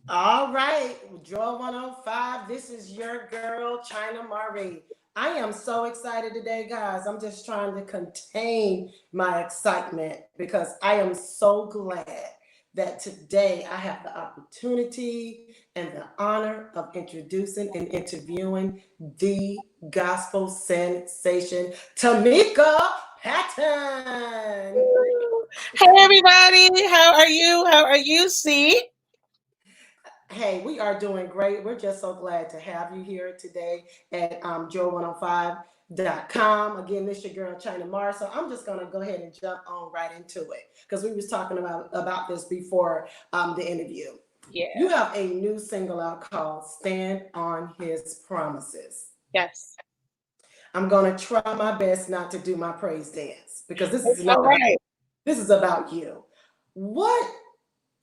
All right, Draw 105. This is your girl, China Marie. I am so excited today, guys. I'm just trying to contain my excitement because I am so glad that today I have the opportunity and the honor of introducing and interviewing the gospel sensation, Tamika Patton. Hey everybody, how are you? How are you? See? Hey, we are doing great. We're just so glad to have you here today at Joe105.com. Again, this is your girl China Mars. So I'm just gonna go ahead and jump on right into it because we was talking about this before the interview. You Yeah. have a new single out called "Stand on His Promises." Yes. I'm gonna try my best not to do my praise dance because this is It's not all about right. this is about you. What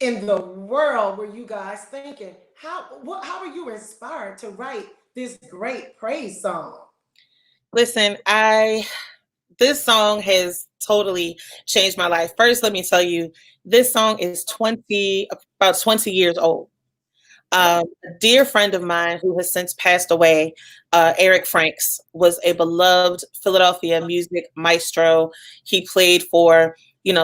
in the world were you guys thinking? How were you inspired to write this great praise song? Listen, I this song has totally changed my life. First, let me tell you, this song is 20 about 20 years old. Oh, A dear friend of mine who has since passed away, Eric Franks, was a beloved Philadelphia music maestro. He played for,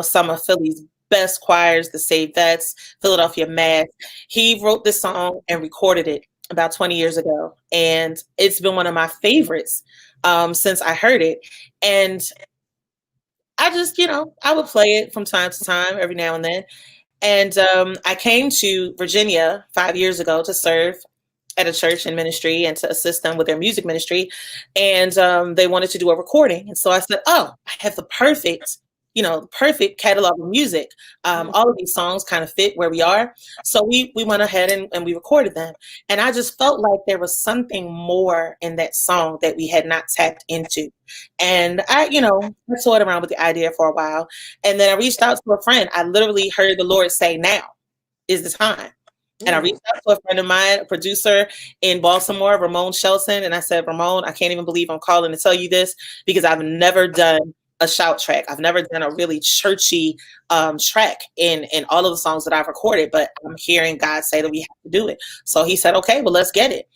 some of Philly's best choirs, the Save Vets, Philadelphia Mass. He wrote this song and recorded it about 20 years ago. And it's been one of my favorites since I heard it. And I just, I would play it from time to time, every now and then. And I came to Virginia 5 years ago to serve at a church in ministry and to assist them with their music ministry. And they wanted to do a recording. And so I said, oh, I have the perfect catalog of music. All of these songs kind of fit where we are. So we went ahead and we recorded them. And I just felt like there was something more in that song that we had not tapped into. And I toyed around with the idea for a while. And then I reached out to a friend. I literally heard the Lord say, now is the time. And I reached out to a friend of mine, a producer in Baltimore, Ramon Shelton. And I said, Ramon, I can't even believe I'm calling to tell you this because I've never done a shout track. I've never done a really churchy track in all of the songs that I've recorded, but I'm hearing God say that we have to do it. So he said, okay, well, let's get it.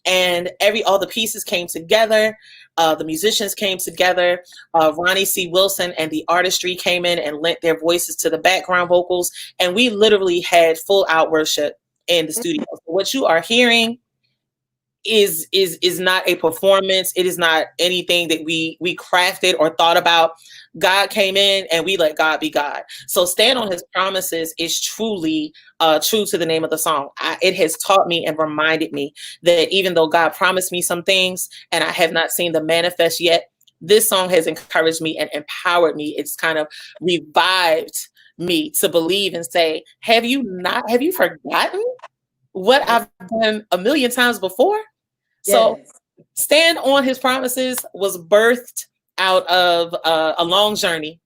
And all the pieces came together. The musicians came together. Ronnie C. Wilson and the artistry came in and lent their voices to the background vocals. And we literally had full out worship in the studio. So what you are hearing is not a performance. It is not anything that we crafted or thought about. God came in and we let God be God. So stand on his promises is truly true to the name of the song. It has taught me and reminded me that even though God promised me some things and I have not seen them manifest yet, this song has encouraged me and empowered me. It's kind of revived me to believe and say, have you forgotten what I've done a million times before? So yes. stand on his promises was birthed out of a long journey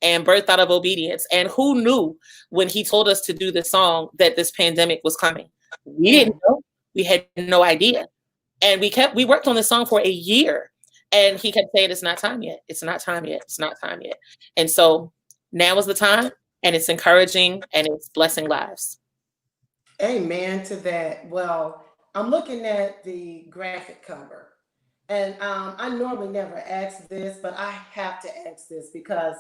and birthed out of obedience. And who knew when he told us to do this song that this pandemic was coming? We didn't know. We had no idea. And we worked on this song for a year. And he kept saying, it's not time yet. It's not time yet. It's not time yet. And so now is the time. And it's encouraging and it's blessing lives. Amen to that. Well, I'm looking at the graphic cover, and I normally never ask this, but I have to ask this because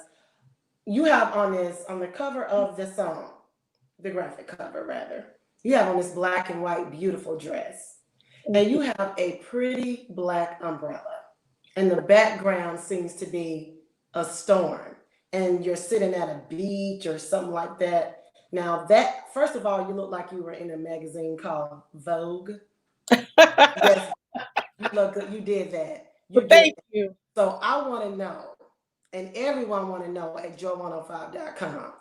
you have on the cover of the song, the graphic cover rather, you have on this black and white beautiful dress, and you have a pretty black umbrella, and the background seems to be a storm, and you're sitting at a beach or something like that. Now that first of all, you look like you were in a magazine called Vogue. Yes, you look good. You did that. You did Thank that. you. So I want to know, and everyone want to know at joe105.com,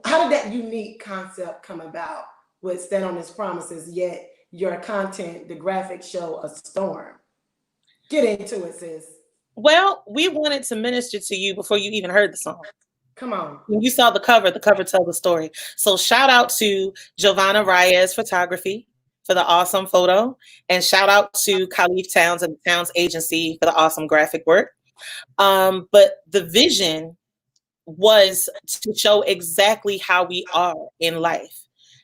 how did that unique concept come about with Stand on His Promises, yet your content, the graphics show a storm? Get into it, sis. Well, we wanted to minister to you before you even heard the song. Come on. When you saw the cover tells the story. So shout out to Giovanna Reyes Photography for the awesome photo. And shout out to Khalif Towns and the Towns Agency for the awesome graphic work. But the vision was to show exactly how we are in life.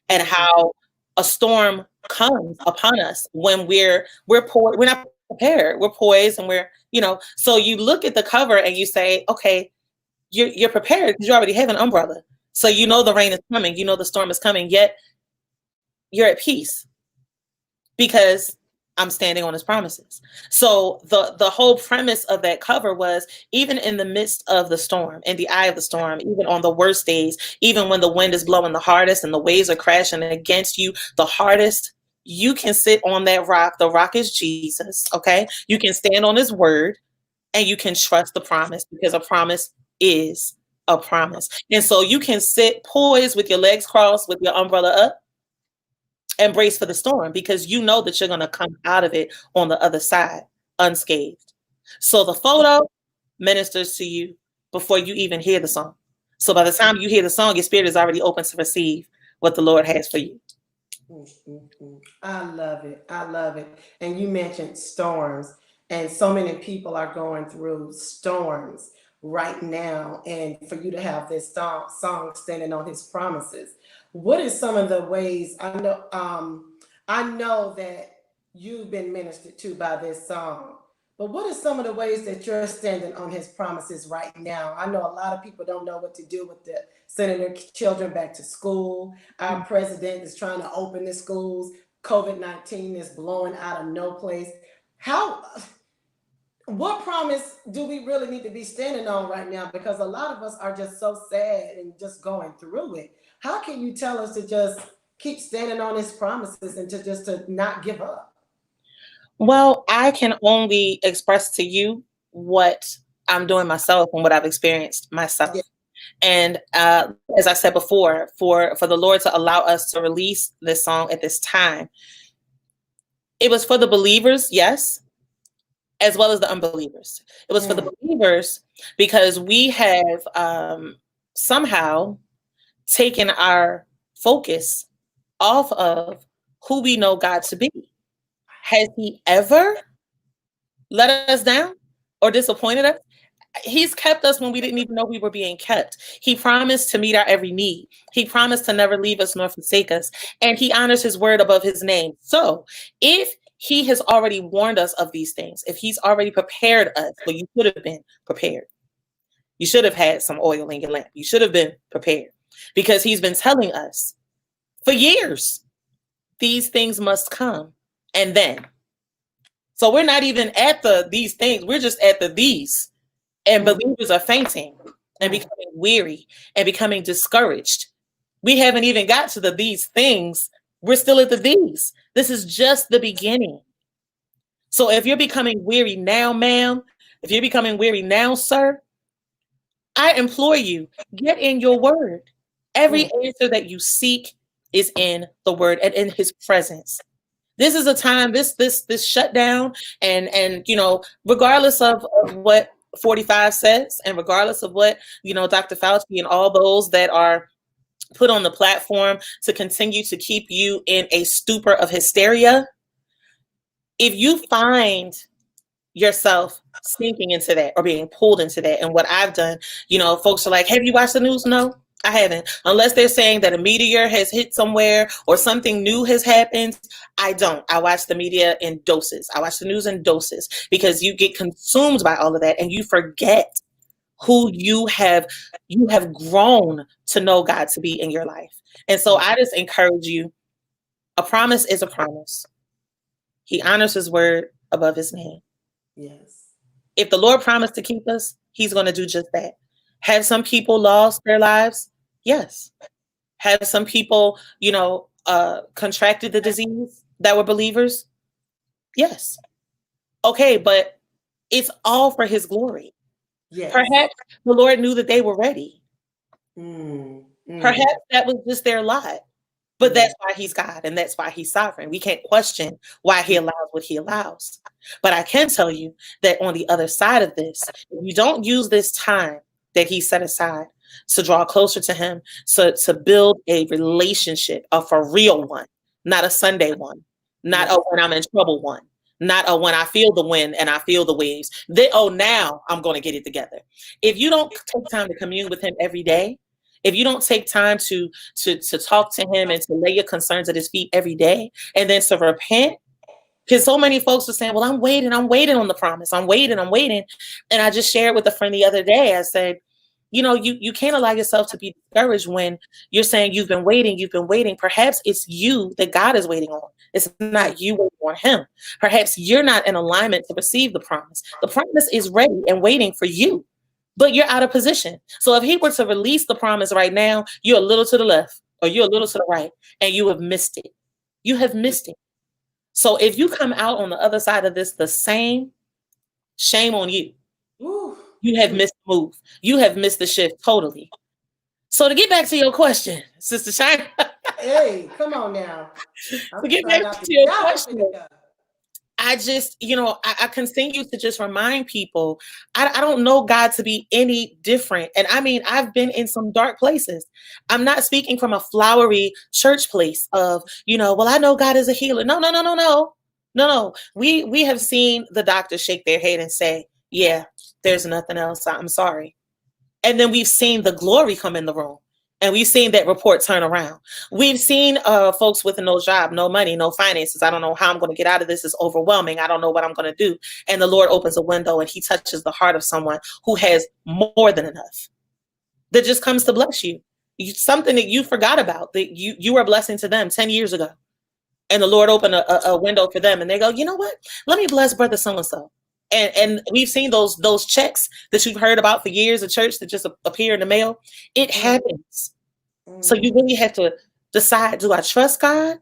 and how a storm comes upon us when we're not prepared. We're poised and so you look at the cover and you say, okay, you're prepared because you already have an umbrella. So you know the rain is coming, you know the storm is coming, yet you're at peace because I'm standing on his promises. So the whole premise of that cover was, even in the midst of the storm, in the eye of the storm, even on the worst days, even when the wind is blowing the hardest and the waves are crashing against you the hardest, you can sit on that rock. The rock is Jesus, okay? You can stand on his word and you can trust the promise, because a promise is a promise. And so you can sit poised with your legs crossed, with your umbrella up, and brace for the storm, because you know that you're going to come out of it on the other side unscathed. So the photo ministers to you before you even hear the song. So by the time you hear the song, your spirit is already open to receive what the Lord has for you. I love it. I love it. And you mentioned storms, and so many people are going through storms right now. And for you to have this song standing on his promises, what is some of the ways I know? I know that you've been ministered to by this song, but what are some of the ways that you're standing on his promises right now? I know a lot of people don't know what to do with the sending their children back to school. Our president is trying to open the schools. COVID-19 is blowing out of no place. How, what promise do we really need to be standing on right now? Because a lot of us are just so sad and just going through it. How can you tell us to just keep standing on his promises and to not give up? Well, I can only express to you what I'm doing myself and what I've experienced Yeah. myself. And as I said before, for the Lord to allow us to release this song at this time, it was for the believers, yes, as well as the unbelievers. It was for the Mm. believers because we have somehow taken our focus off of who we know God to be. Has he ever let us down or disappointed us? He's kept us when we didn't even know we were being kept. He promised to meet our every need. He promised to never leave us nor forsake us. And he honors his word above his name. So if he has already warned us of these things, if he's already prepared us, well, you should have been prepared. You should have had some oil in your lamp. You should have been prepared, because he's been telling us for years, these things must come. And then, so we're not even at these things. We're just at these. And Mm. believers are fainting and Mm. becoming weary and becoming discouraged. We haven't even got to these things. We're still at these. This is just the beginning. So if you're becoming weary now, ma'am, if you're becoming weary now, sir, I implore you, get in your word. Every Mm. answer that you seek is in the word and in his presence. This is a time, this shutdown, and regardless of what 45 says, and regardless of what Dr. Fauci and all those that are put on the platform to continue to keep you in a stupor of hysteria, if you find yourself sinking into that or being pulled into that, and what I've done, folks are like, have you watched the news? No, I haven't. Unless they're saying that a meteor has hit somewhere or something new has happened, I don't. I watch the media in doses. I watch the news in doses, because you get consumed by all of that and you forget who you have grown to know God to be in your life. And so I just encourage you, a promise is a promise. He honors his word above his name. Yes. If the Lord promised to keep us, he's going to do just that. Have some people lost their lives? Yes. Have some people, contracted the disease that were believers? Yes. Okay, but it's all for his glory. Yes. Perhaps the Lord knew that they were ready. Mm. Mm. Perhaps that was just their lot. But Yeah. that's why he's God and that's why he's sovereign. We can't question why he allows what he allows. But I can tell you that on the other side of this, if you don't use this time that he set aside to draw closer to him, so to build a relationship, a for real one, not a Sunday one, not Yes. a when I'm in trouble one, not a when I feel the wind and I feel the waves. Now I'm going to get it together. If you don't take time to commune with him every day, if you don't take time to talk to him and to lay your concerns at his feet every day, and then to repent, because so many folks are saying, well, I'm waiting on the promise. I'm waiting. And I just shared with a friend the other day. I said, you can't allow yourself to be discouraged when you're saying you've been waiting, you've been waiting. Perhaps it's you that God is waiting on. It's not you waiting on him. Perhaps you're not in alignment to receive the promise. The promise is ready and waiting for you, but you're out of position. So if he were to release the promise right now, you're a little to the left or you're a little to the right, and you have missed it. You have missed it. So if you come out on the other side of this the same, shame on you. Ooh. You have missed the move. You have missed the shift totally. So to get back to your question, Sister China. Hey, come on now. To get back to your question, I just, I continue to just remind people, I don't know God to be any different. And I mean, I've been in some dark places. I'm not speaking from a flowery church place of, well, I know God is a healer. No, no, no, no, no. No. We have seen the doctors shake their head and say, yeah, there's nothing else. I'm sorry. And then we've seen the glory come in the room. And we've seen that report turn around. We've seen folks with no job, no money, no finances. I don't know how I'm going to get out of this. It's overwhelming. I don't know what I'm going to do. And the Lord opens a window and he touches the heart of someone who has more than enough. That just comes to bless you. Something that you forgot about, that you were a blessing to them 10 years ago. And the Lord opened a window for them. And they go, you know what? Let me bless brother so-and-so. And we've seen those checks that you've heard about for years at church that just appear in the mail. It happens. So you really have to decide, do I trust God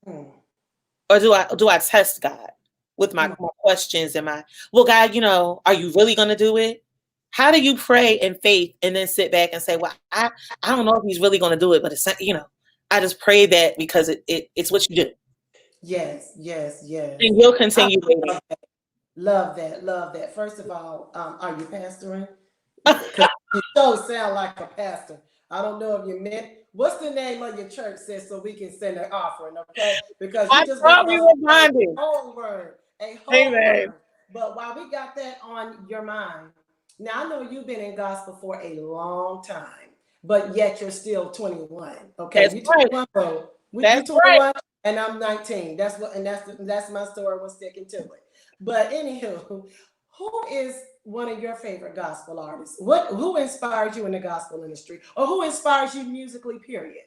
or do I test God with my questions and well, God, are you really going to do it? How do you pray in faith and then sit back and say, well, I don't know if he's really going to do it, but it's, I just pray that because it's what you do. Yes. And you'll continue waiting. Love that. First of all, are you pastoring? Because you don't sound like a pastor. I don't know if you meant. What's the name of your church, sis, so we can send an offering, okay? Because you just gave us a whole word. But while we got that on your mind, now I know you've been in gospel for a long time, but yet you're still 21. Okay, that's you right. 21, bro. That's you 21, right. and I'm 19. That's my story. We're sticking to it. But anywho, who is one of your favorite gospel artists? Who inspires you in the gospel industry, or who inspires you musically? Period.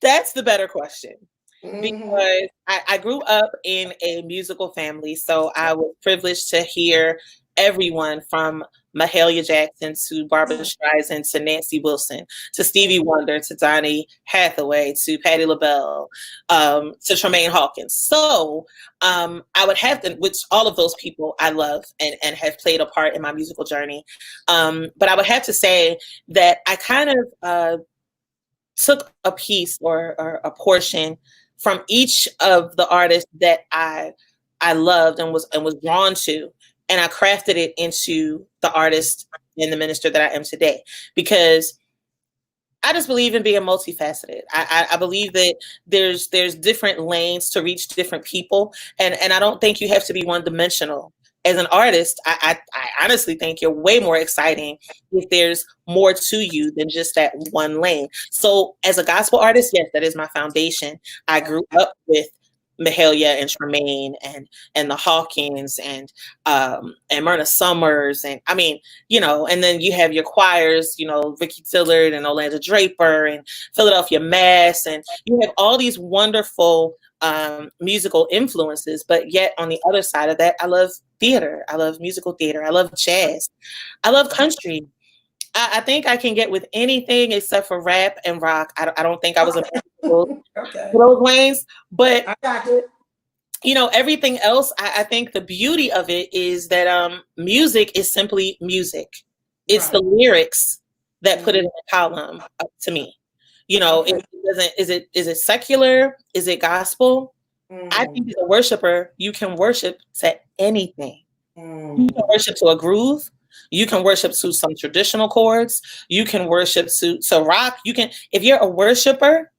That's the better question. Because I grew up in a musical family, so I was privileged to hear everyone from Mahalia Jackson to Barbara Streisand to Nancy Wilson to Stevie Wonder to Donny Hathaway to Patti LaBelle to Tremaine Hawkins. So I would have to, which all of those people I love and have played a part in my musical journey. But I would have to say that I kind of took a piece or a portion from each of the artists that I loved and was drawn to, and I crafted it into the artist and the minister that I am today, because I just believe in being multifaceted. I believe that there's different lanes to reach different people, and I don't think you have to be one dimensional. As an artist, I honestly think you're way more exciting if there's more to you than just that one lane. So as a gospel artist, yes, that is my foundation. I grew up with Mahalia and Tremaine and the Hawkins and Myrna Summers, and I mean, and then you have your choirs, Ricky Tillard and Orlando Draper and Philadelphia Mass, and you have all these wonderful musical influences. But yet on the other side of that, I love theater. I love musical theater. I love jazz. I love country. I think I can get with anything except for rap and rock. I don't think I was a those lanes, but I got you. Everything else. I think the beauty of it is that music is simply music. It's the lyrics that put it in the column to me. It doesn't. Is it secular? Is it gospel? I think as a worshiper, you can worship to anything. You can worship to a groove. You can worship to some traditional chords. You can worship to rock. You can, if you're a worshiper,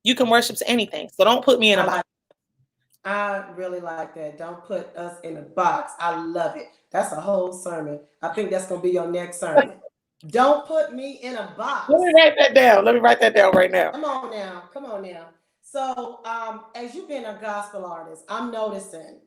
you can worship to anything. So don't put me in a box. I really like that. Don't put us in a box. I love it. That's a whole sermon. I think that's going to be your next sermon. Don't put me in a Let box. me write that down. Let me write that down right now. Come on now, come on now. So, as you being a gospel artist, I'm noticing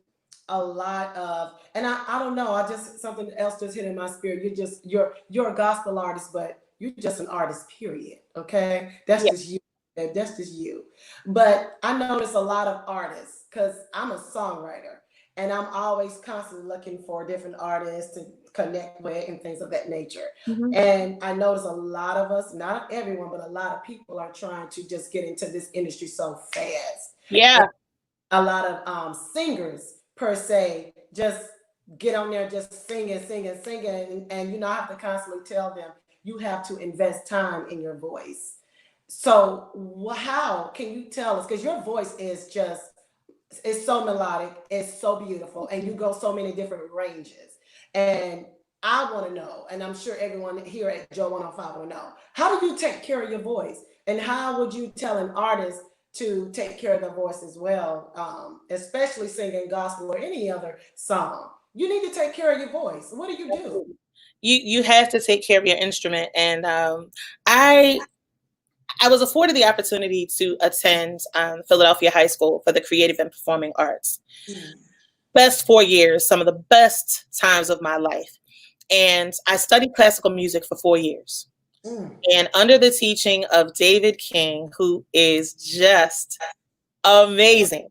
a lot of, and I don't know, I just something else just hit in my spirit. You're a gospel artist, but you're just an artist. Period. Okay, that's Yeah. just you. That's just you. But I notice a lot of artists because I'm a songwriter, and I'm always constantly looking for different artists to connect with and things of that nature. Mhm. And I notice a lot of us, not everyone, but a lot of people are trying to just get into this industry so fast. And Yeah. a lot of singers per se just get on there just singing, singing, singing, and I have to constantly tell them you have to invest time in your voice. So how can you tell us? Because your voice is just it's so melodic, it's so beautiful, and you go so many different ranges. And I want to know, and I'm sure everyone here at Joe 105 will know, how do you take care of your voice? And how would you tell an artist to take care of their voice as well, especially singing gospel or any other song? You need to take care of your voice. What do you do? You have to take care of your instrument, and I I was afforded the opportunity to attend Philadelphia High School for the Creative and Performing Arts. Mm, Best 4 years, some of the best times of my life. And I studied classical music for 4 years. mm, And under the teaching of David King, who is just amazing,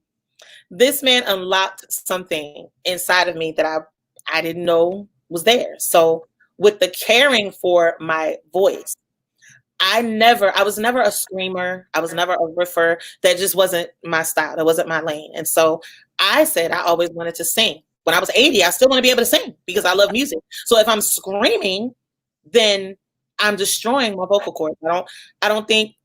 this man unlocked something inside of me that I didn't know was there. So with the caring for my voice, I was never a screamer. I was never a riffer. That just wasn't my style. That wasn't my lane. And so I said I always wanted to sing. When I was 80, I still want to be able to sing because I love music. So if I'm screaming, then I'm destroying my vocal cords. I don't think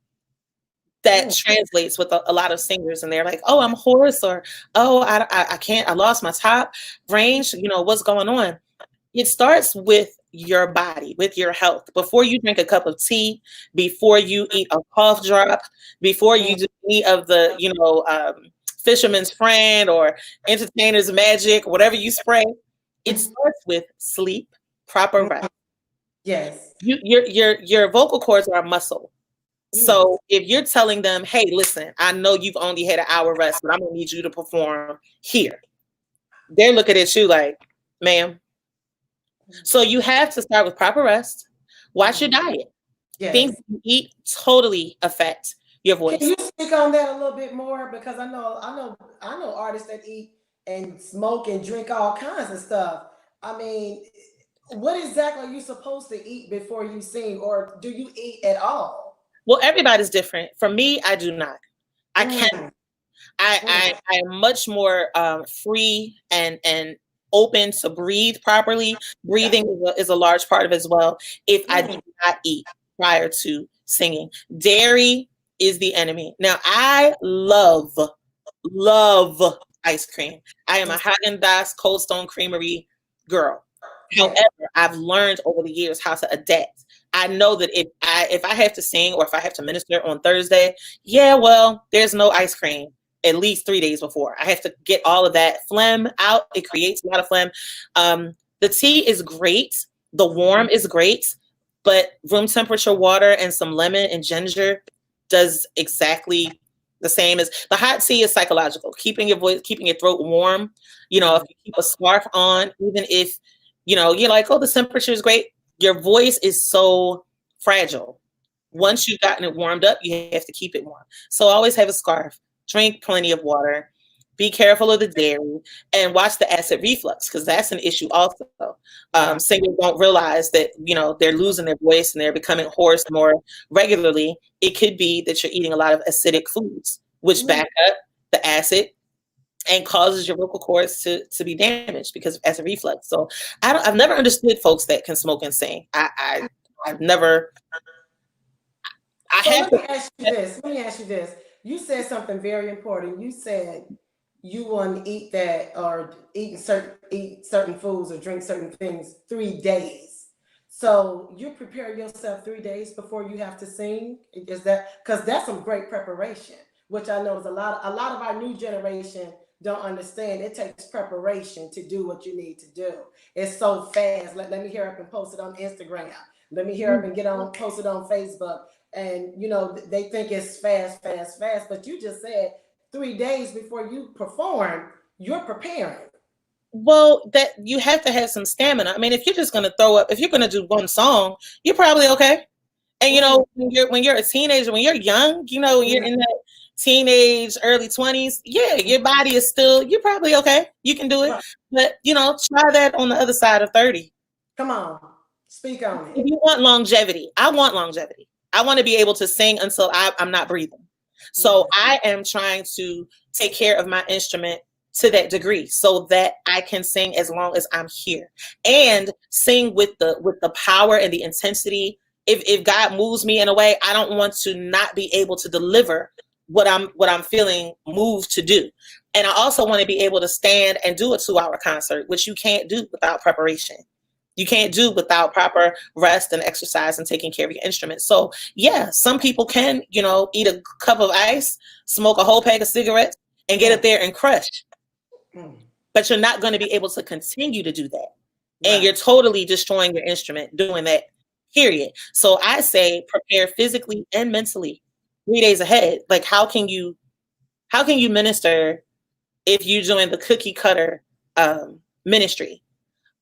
that mm, translates with a lot of singers, and they're like, oh, I'm hoarse, or oh, I can't, I lost my top range. What's going on? It starts with your body, with your health. Before you drink a cup of tea, before you eat a cough drop, before mm, you do any of the, fisherman's friend or entertainer's magic, whatever you spray, it mm, starts with sleep, proper mm. rest. Yes. Your vocal cords are a muscle. Mm. So if you're telling them, hey, listen, I know you've only had an hour rest, but I'm gonna need you to perform here. They're looking at you like, ma'am. So you have to start with proper rest. Watch your Mm. diet. Things Yes. you eat totally affect your Can voice. you speak on that a little bit more? Because I know artists that eat and smoke and drink all kinds of stuff. I mean, what exactly are you supposed to eat before you sing, or do you eat at all? Well, everybody's different. For me, I do not. I can't. Mm, I mm, I, I am much more free and open to breathe properly. yeah. Breathing is a large part of it as well. If I do Mm, not eat prior to singing, dairy is the enemy. Now, I love ice cream. I am a Haagen-Dazs Cold Stone Creamery girl. yeah. However, I've learned over the years how to adapt. I know that if I have to sing or if I have to minister on Thursday, yeah, well, there's no ice cream at least 3 days before. I have to get all of that phlegm out. It creates a lot of phlegm. The tea is great. The warm is great, but room temperature water and some lemon and ginger does exactly the same as the hot tea is psychological, keeping your voice, keeping your throat warm. If Mm, you keep a scarf on, even if you're like, oh, the temperature is great, your voice is so fragile. mm, Once you've gotten it warmed up, you have to keep it warm. So always have a scarf, drink plenty of water, be careful of the dairy, and watch the acid reflux because that's an issue also. yeah. Singers don't realize that they're losing their voice and they're becoming hoarse more regularly. It could be that you're eating a lot of acidic foods, which Mm. back up the acid and causes your vocal cords to be damaged because of acid reflux. So I've never understood folks that can smoke and sing. I've never. I So have let me to. ask you this. Let me ask you this. You said something very important. You said you want to eat that or eat certain foods or drink certain things 3 days. So you prepare yourself 3 days before you have to sing. Is that because that's some great preparation, which I know is a lot of our new generation don't understand. It takes preparation to do what you need to do. It's so fast. Let me hear up and post it on Instagram. Let me hear up and get on, post it on Facebook. And, they think it's fast, fast, fast. But you just said 3 days before you perform, you're preparing. Well, that you have to have some stamina. I mean, if you're just going to throw up, if you're going to do one song, you're probably okay. And Mm, when you're a teenager, when you're young, when you're mm, in that teenage, early 20s, yeah, your body is still, you're probably okay. You can do it. right. But try that on the other side of 30. Come on. Speak on If it. you want longevity, I want longevity. I want to be able to sing until I'm not breathing. So Right. I am trying to take care of my instrument to that degree so that I can sing as long as I'm here and sing with the power and the intensity. If God moves me in a way, I don't want to not be able to deliver what I'm feeling moved to do. And I also want to be able to stand and do a 2-hour concert, which you can't do without preparation. You can't do without proper rest and exercise and taking care of your instrument. So yeah, some people can, eat a cup of ice, smoke a whole pack of cigarettes, and get Mm, it there and crush. mm, But you're not going to be able to continue to do that. And right. you're totally destroying your instrument doing that, period. So I say prepare physically and mentally 3 days ahead. Like how can you minister if you're doing the cookie cutter ministry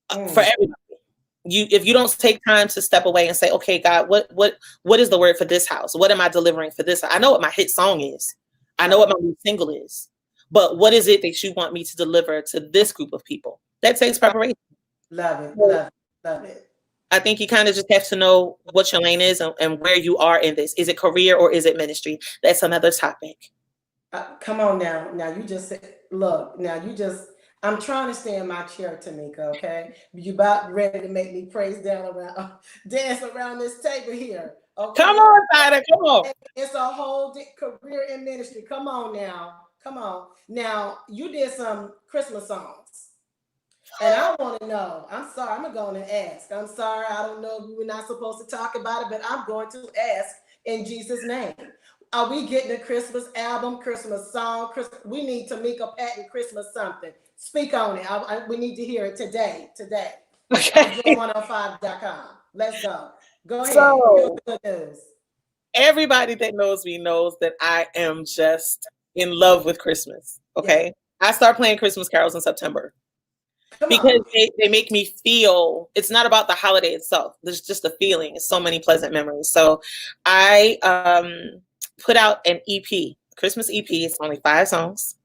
for Mm, everybody? If you don't take time to step away and say, okay, God, what is the word for this house? What am I delivering for this? I know what my hit song is. I know what right. my new single is. But what is it that you want me to deliver to this group of people? That takes Right. preparation. Love it. So Love it. Love it. I think you kind of just have to know what your lane is and where you are in this. Is it career or is it ministry? That's another topic. Come on now. Now you just said, look, now you just, I'm trying to stay in my chair, Tamika, okay? You about ready to make me praise down around, dance around this table here, Come okay? on, Tyler. Come on. It's a whole career in ministry. Come on now. Come on. Now, you did some Christmas songs. And I want to know. I'm sorry. I'm going to ask. I'm sorry. I don't know if we were not supposed to talk about it, but I'm going to ask in Jesus' name. Are we getting a Christmas album, Christmas song? We need Tamika Patton Christmas something. Speak on it. We need to hear it today. Today on Okay. joy105.com. Let's go. Go ahead. Give us So the good news. everybody that knows me knows that I am just in love with Christmas. Yes. Okay. I start playing Christmas carols in September Come because on. they make me feel it's not about the holiday itself. There's just a feeling. It's so many pleasant memories. So I put out an EP, Christmas EP. It's only 5 songs.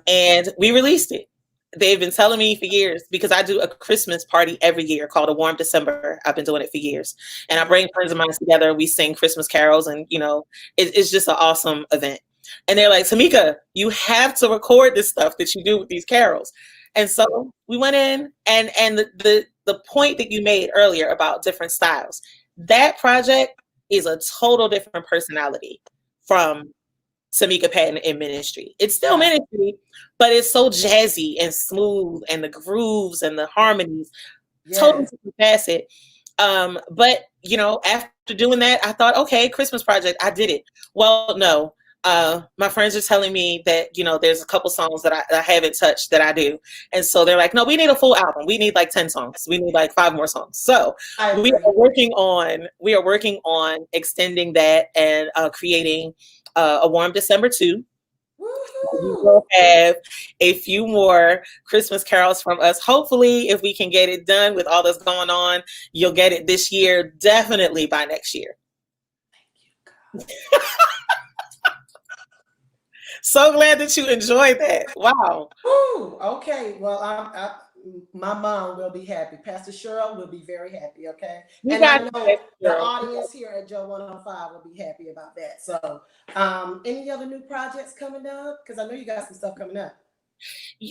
And we released it. They've been telling me for years because I do a Christmas party every year called a Warm December. I've been doing it for years, and I bring friends of mine together. We sing Christmas carols, and it's just an awesome event. And they're like, Tamika, you have to record this stuff that you do with these carols. And so we went in, and the point that you made earlier about different styles, that project is a total different personality from Tamika Patton in ministry. It's still Wow. ministry, but it's so jazzy and smooth, and the grooves and the harmonies, totally Yes. different facet. But after doing that, I thought, okay, Christmas project, I did it. Well, no. My friends are telling me that there's a couple songs that I haven't touched that I do, and so they're like, no, we need a full album. We need like 10 songs. We need like 5 more songs. So I we agree. are working on extending that and creating a Warm December 2. We Woohoo. will have a few more Christmas carols from us. Hopefully, if we can get it done with all that's going on, you'll get it this year, definitely by next year. So glad that you enjoyed that. Wow. Woo. Okay. Well, my mom will be happy. Pastor Cheryl will be very happy. Okay. You And I got know it, the girl. audience here at Joe 105 will be happy about that. So, any other new projects coming up? Because I know you got some stuff coming up.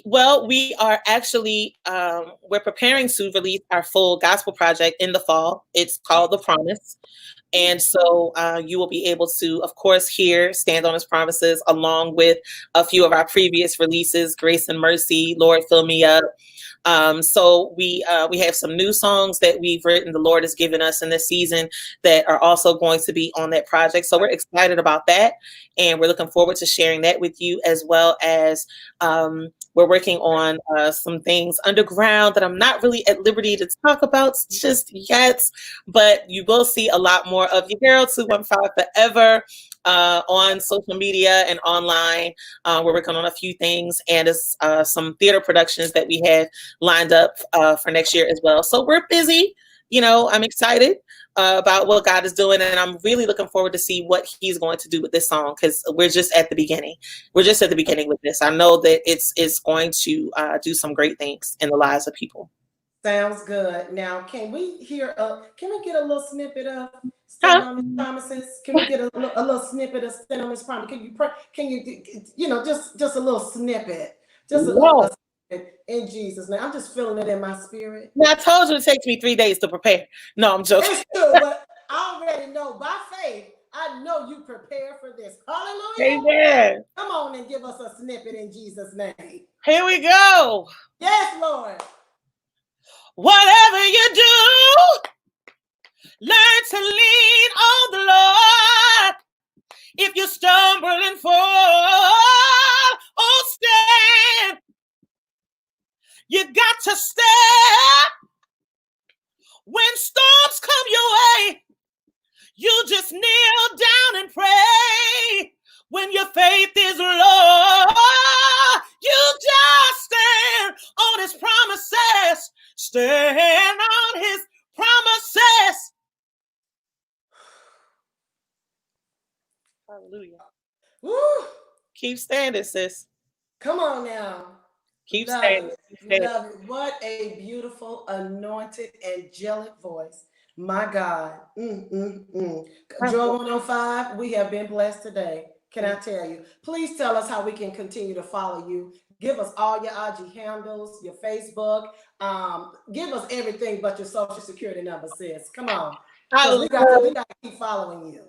Well, we are actually we're preparing to release our full gospel project in the fall. It's called The Promise. And so you will be able to, of course, hear Stand on His Promises along with a few of our previous releases, Grace and Mercy, Lord Fill Me Up. So we have some new songs that we've written. The Lord has given us in this season that are also going to be on that project. So we're excited about that, and we're looking forward to sharing that with you, as well as we're working on some things underground that I'm not really at liberty to talk about just yet, but you will see a lot more of your girl 215 Forever on social media and online. We're working on a few things, and it's some theater productions that we have lined up for next year as well. So we're busy. I'm excited about what God is doing, and I'm really looking forward to see what He's going to do with this song, because we're just at the beginning. We're just at the beginning with this. I know that it's going to do some great things in the lives of people. Sounds good. Now, can we get a little snippet of Stand on His Promises? Can we get a little snippet of Stand on His Promise? Can you, just a little snippet? Just a snippet in Jesus' name. I'm just feeling it in my spirit. Now, I told you it takes me 3 days to prepare. No, I'm joking. It's true, but I already know by faith, I know you prepare for this. Hallelujah. Amen. Come on and give us a snippet in Jesus' name. Here we go. Yes, Lord. Whatever you do, learn to lean on the Lord. If you stumble and fall, oh, stand. You got to step. When storms come your way, you just kneel down and pray. When your faith is low, you just stand on His promises. Stand on His promises. Hallelujah. Woo. Keep standing, sis. Come on now. Keep Love standing. it. Keep standing. Love it. What a beautiful, anointed, angelic voice. My God. Joy 105, we have been blessed today. Can I tell you? Please tell us how we can continue to follow you. Give us all your IG handles, your Facebook. Give us everything but your social security number, sis. Come on. Because we got to keep following you.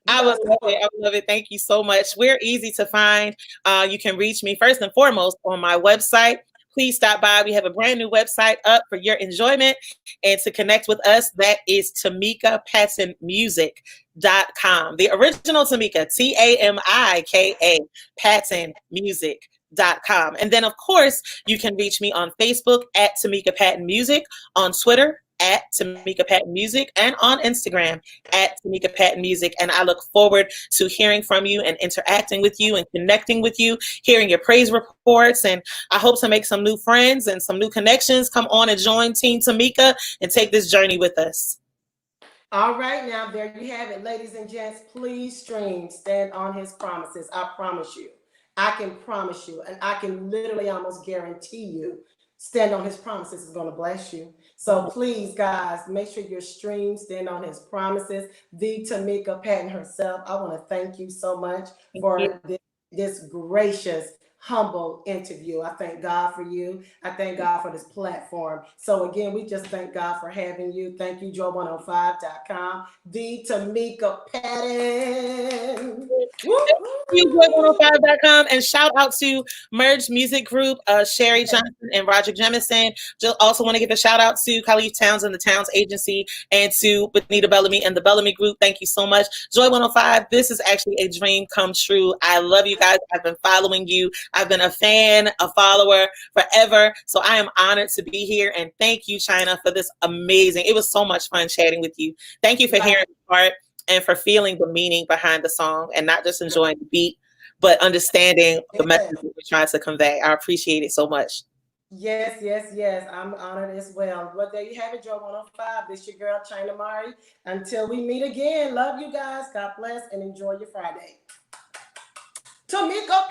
I would love it. I would love it. Thank you so much. We're easy to find. You can reach me first and foremost on my website. Please stop by. We have a brand new website up for your enjoyment and to connect with us. That is TamikaPattonMusic.com. The original Tamika, Tamika, PattonMusic.com. And then, of course, you can reach me on Facebook at Tamika Patton Music, on Twitter at Tamika Patton Music, and on Instagram at Tamika Patton Music. And I look forward to hearing from you and interacting with you and connecting with you, hearing your praise reports. And I hope to make some new friends and some new connections. Come on and join Team Tamika and take this journey with us. All right, now there you have it, ladies and gents. Please stream Stand on His Promises. I promise you. I can promise you, and I can literally almost guarantee you, Stand on His Promises is going to bless you. So please, guys, make sure your stream Stand on His Promises. The Tamika Patton herself. I want to thank you so much for this gracious, humble interview. I thank God for you. I thank God for this platform. So again, we just thank God for having you. Thank you, Joy105.com. The Tamika Patton. Joy105.com, and shout out to Merge Music Group, Sherry Johnson and Roger Jemison. Just also want to give a shout out to Khalif Towns and the Towns Agency, and to Benita Bellamy and the Bellamy Group. Thank you so much. Joy 105, this is actually a dream come true. I love you guys. I've been following you. I've been a fan, a follower forever. So I am honored to be here. And thank you, China, for this amazing. It was so much fun chatting with you. Thank you for hearing the part and for feeling the meaning behind the song and not just enjoying the beat, but understanding the message that we're trying to convey. I appreciate it so much. Yes, yes, yes. I'm honored as well. Well, there you have it, Joy 105. This your girl, China Mari. Until we meet again, love you guys. God bless and enjoy your Friday. Tamika